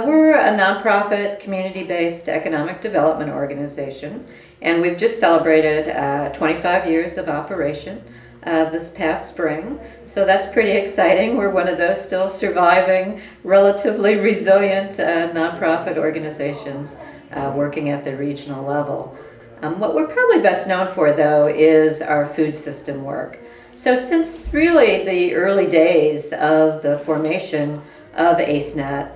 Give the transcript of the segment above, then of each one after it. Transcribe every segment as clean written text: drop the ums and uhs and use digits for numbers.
We're a nonprofit, community-based economic development organization, and we've just celebrated 25 years of operation this past spring. So that's pretty exciting. We're one of those still surviving, relatively resilient nonprofit organizations working at the regional level. What we're probably best known for, though, is our food system work. So since really the early days of the formation of ACENet,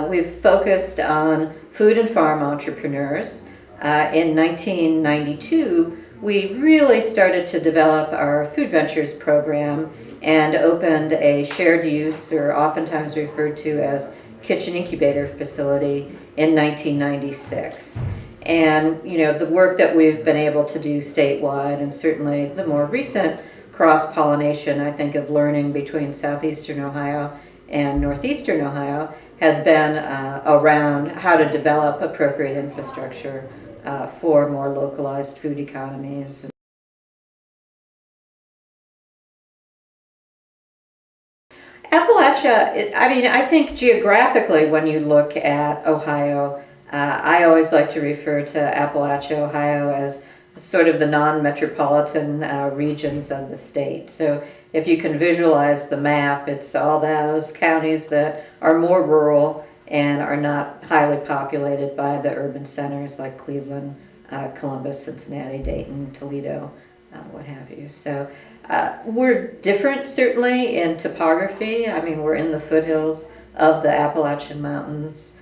we've focused on food and farm entrepreneurs. In 1992, we really started to develop our Food Ventures program and opened a shared use, or oftentimes referred to as kitchen incubator facility, in 1996. And the work that we've been able to do statewide, and certainly the more recent cross-pollination, I think, of learning between southeastern Ohio and northeastern Ohio, has been around how to develop appropriate infrastructure for more localized food economies. Appalachia, I think geographically, when you look at Ohio, I always like to refer to Appalachia, Ohio, as sort of the non-metropolitan regions of the state. So if you can visualize the map, it's all those counties that are more rural and are not highly populated by the urban centers like Cleveland, Columbus, Cincinnati, Dayton, Toledo, what have you. So we're different, certainly, in topography. We're in the foothills of the Appalachian Mountains.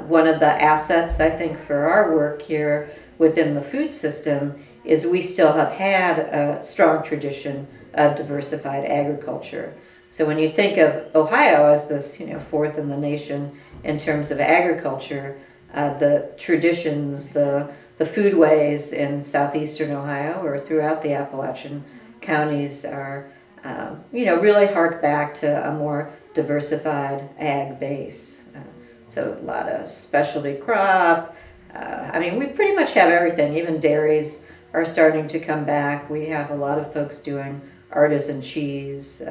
One of the assets, I think, for our work here within the food system is we still have had a strong tradition of diversified agriculture. So when you think of Ohio as this, fourth in the nation in terms of agriculture, the traditions, the foodways in southeastern Ohio or throughout the Appalachian counties are, really hark back to a more diversified ag base. So a lot of specialty crop. We pretty much have everything. Even dairies are starting to come back. We have a lot of folks doing artisan cheese.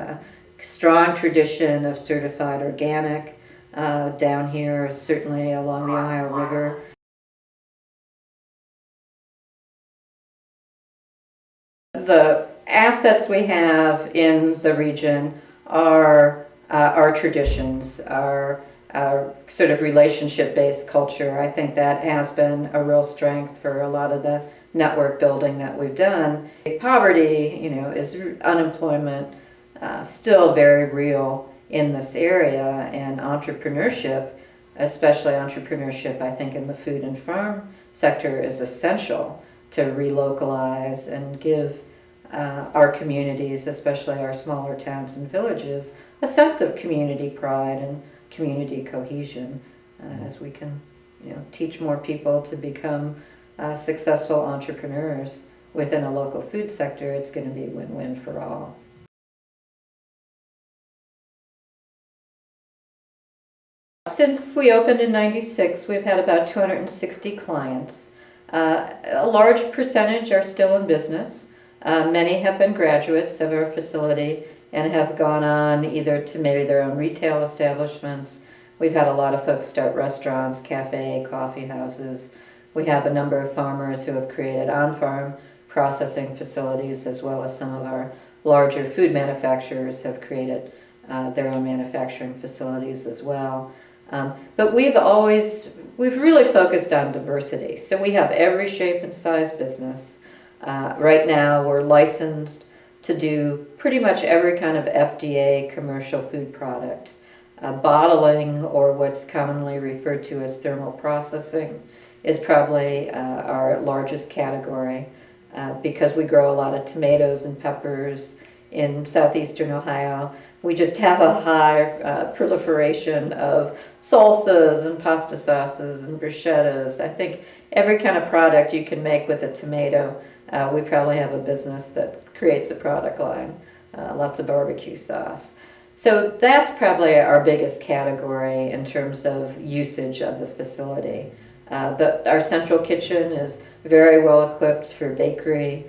Strong tradition of certified organic down here, certainly along the Ohio River. The assets we have in the region are our traditions, our sort of relationship-based culture. I think that has been a real strength for a lot of the network building that we've done. Poverty, is unemployment still very real in this area, and entrepreneurship, especially entrepreneurship, I think, in the food and farm sector, is essential to relocalize and give our communities, especially our smaller towns and villages, a sense of community pride and community cohesion, as we can teach more people to become successful entrepreneurs within a local food sector. It's going to be win-win for all. Since we opened in '96, we've had about 260 clients. A large percentage are still in business. Many have been graduates of our facility and have gone on either to maybe their own retail establishments. We've had a lot of folks start restaurants, cafe, coffee houses. We have a number of farmers who have created on-farm processing facilities, as well as some of our larger food manufacturers have created their own manufacturing facilities as well. But we've really focused on diversity. So we have every shape and size business. Right now we're licensed to do pretty much every kind of FDA commercial food product. Bottling, or what's commonly referred to as thermal processing, is probably our largest category because we grow a lot of tomatoes and peppers in southeastern Ohio. We just have a high proliferation of salsas and pasta sauces and bruschettas. I think every kind of product you can make with a tomato, we probably have a business that creates a product line. Lots of barbecue sauce. So that's probably our biggest category in terms of usage of the facility. But our central kitchen is very well equipped for bakery,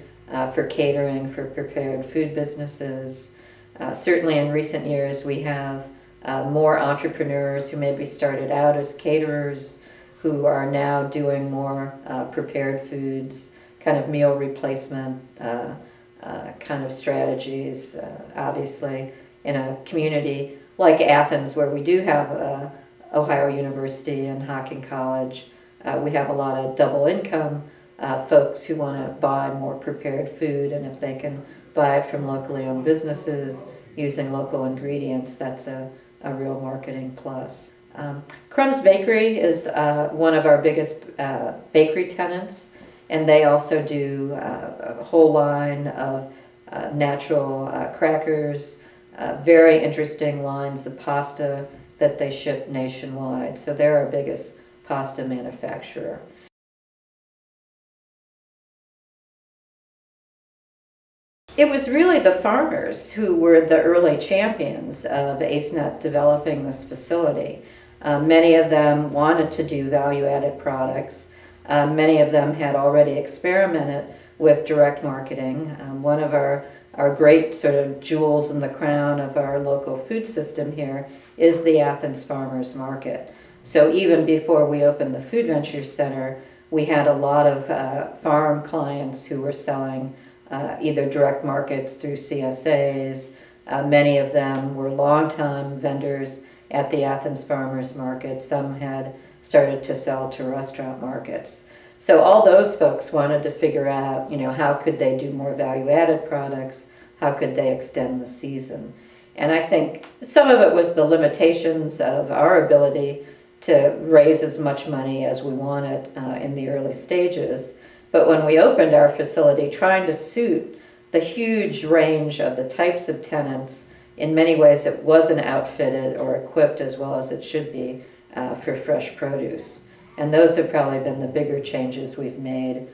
for catering, for prepared food businesses. Certainly in recent years we have more entrepreneurs who maybe started out as caterers who are now doing more prepared foods, kind of meal replacement kind of strategies. Obviously, in a community like Athens, where we do have Ohio University and Hocking College, we have a lot of double income folks who want to buy more prepared food, and if they can buy it from locally owned businesses using local ingredients, that's a real marketing plus. Crumb's Bakery is one of our biggest bakery tenants, and they also do a whole line of natural crackers, very interesting lines of pasta that they ship nationwide. So they're our biggest pasta manufacturer. It was really the farmers who were the early champions of ACENet developing this facility. Many of them wanted to do value-added products. Many of them had already experimented with direct marketing. One of our great sort of jewels in the crown of our local food system here is the Athens Farmers Market. So even before we opened the Food Ventures Center, we had a lot of farm clients who were selling either direct markets through CSAs. Many of them were longtime vendors at the Athens Farmers Market. Some had started to sell to restaurant markets. So all those folks wanted to figure out, how could they do more value-added products? How could they extend the season? And I think some of it was the limitations of our ability to raise as much money as we wanted in the early stages. But when we opened our facility, trying to suit the huge range of the types of tenants, in many ways it wasn't outfitted or equipped as well as it should be for fresh produce. And those have probably been the bigger changes we've made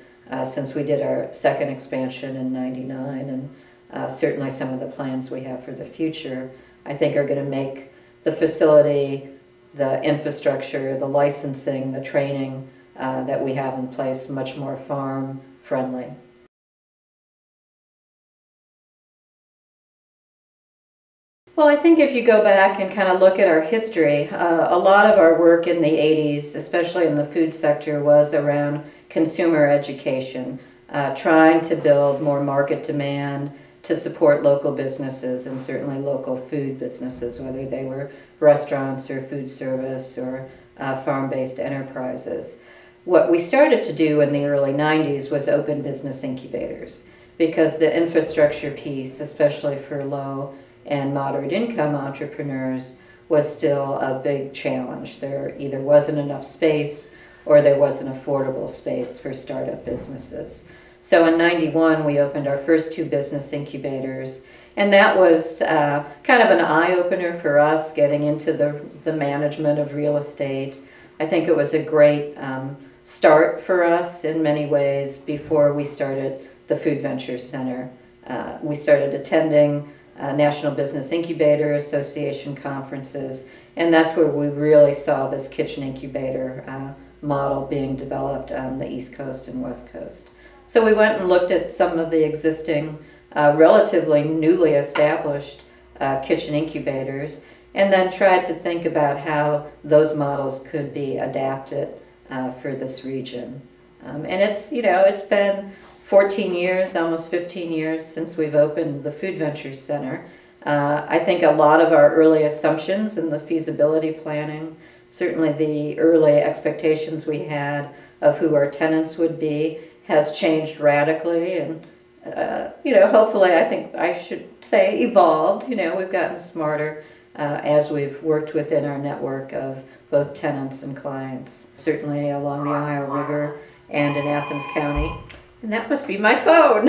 since we did our second expansion in '99, and certainly some of the plans we have for the future, I think, are going to make the facility, the infrastructure, the licensing, the training that we have in place much more farm friendly. Well, I think if you go back and kind of look at our history, a lot of our work in the 80s, especially in the food sector, was around consumer education, trying to build more market demand to support local businesses, and certainly local food businesses, whether they were restaurants or food service or farm-based enterprises. What we started to do in the early 90s was open business incubators, because the infrastructure piece, especially for low and moderate income entrepreneurs, was still a big challenge. There either wasn't enough space or there wasn't affordable space for startup businesses. So in '91 we opened our first 2 business incubators, and that was kind of an eye-opener for us getting into the management of real estate. I think it was a great start for us in many ways before we started the Food Ventures Center. We started attending National Business Incubator Association conferences, and that's where we really saw this kitchen incubator model being developed on the East Coast and West Coast. So we went and looked at some of the existing, relatively newly established kitchen incubators, and then tried to think about how those models could be adapted for this region. And it's been 14 years, almost 15 years since we've opened the Food Ventures Center. I think a lot of our early assumptions in the feasibility planning, certainly the early expectations we had of who our tenants would be, has changed radically, and hopefully, I think I should say evolved. We've gotten smarter as we've worked within our network of both tenants and clients, certainly along the Ohio River and in Athens County. And that must be my phone.